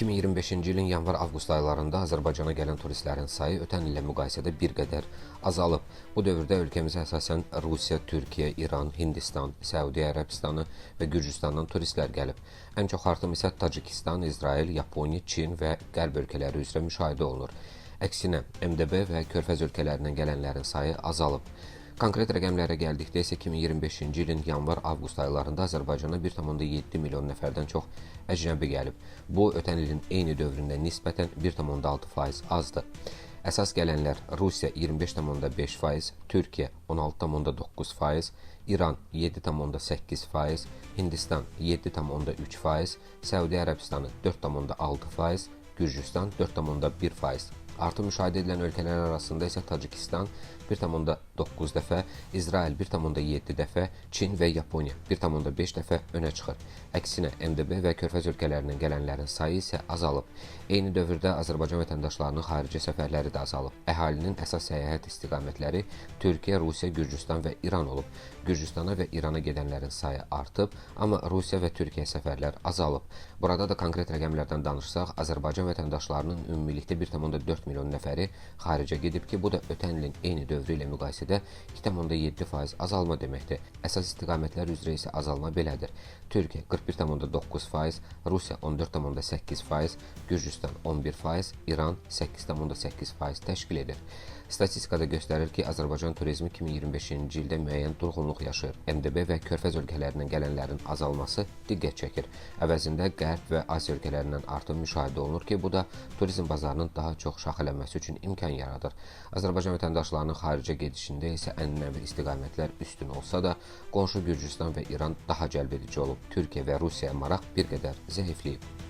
2025-ci ilin yanvar-avqust aylarında Azərbaycana gələn turistlərin sayı ötən illə müqayisədə bir qədər azalıb. Bu dövrdə ölkəmizə əsasən Rusiya, Türkiyə, İran, Hindistan, Səudiyyə Ərəbistanı və Gürcüstandan turistlər gəlib. Ən çox artım isə Tacikistan, İsrail, Yaponiya, Çin və Qərb ölkələri üzrə müşahidə olunur. Əksinə, MDB və Körfəz ölkələrindən gələnlərin sayı azalıb. Konkret rəqəmlərə gəldikdə isə 2025-ci ilin yanvar-avqust aylarında Azərbaycana 1,7 milyon nəfərdən çox əcnəbi gəlib. Bu, ötən ilin eyni dövründə nisbətən 1,6% azdır. Əsas gələnlər Rusiya 25,5%, Türkiyə 16,9%, İran 7,8%, Hindistan 7,3%, Səudiyyə Ərəbistanı 4,6%, Gürcüstan 4,1%. Artım müşahidə edilən ölkələr arasında isə Tacikistan 1,9 dəfə, İsrail 1,7 dəfə, Çin və Yaponiya 1,5 dəfə önə çıxır. Əksinə, MDB və Körfəz ölkələrindən gələnlərin sayı isə azalıb. Eyni dövrdə Azərbaycan vətəndaşlarının xarici səfərləri də azalıb. Əhalinin əsas səyahət istiqamətləri Türkiyə, Rusiya, Gürcüstan və İran olub. Gürcüstana və İrana gedənlərin sayı artıb, amma Rusiya və Türkiyə səfərlər azalıb. Burada da konkret rəqəmlərdən danışsaq, Azərbaycan vətəndaşlarının ümumilikdə 1,4 milyon nəfəri xaricə gedib ki, bu da ötən ilin eyni dövrü ilə müqayisədə 2,7% azalma deməkdir. Əsas istiqamətlər üzrə isə azalma belədir. Türkiyə 41,9%, Rusiya 14,8%, Gürcüstan 11%, İran 8,8% təşkil edir. Statistikada göstərir ki, Azərbaycan turizmi 2025-ci ildə müəyyən durğunluq yaşayır. MDB və Körfəz ölkələrindən gələnlərin azalması diqqət çəkir. Əvəzində Qərb və Asiya ölkələrindən artım müşahidə olunur ki, bu da turizm bazarının daha çox şaxələnməsi üçün imkan yaradır. Azərbaycan vətəndaşlarının xaricə gedişində isə ənənəvi istiqamətlər üstün olsa da, qonşu Gürcüstan və İran daha cəlbedici olub. Türkiyə və Rusiyaya maraq bir qədər zəifləyib.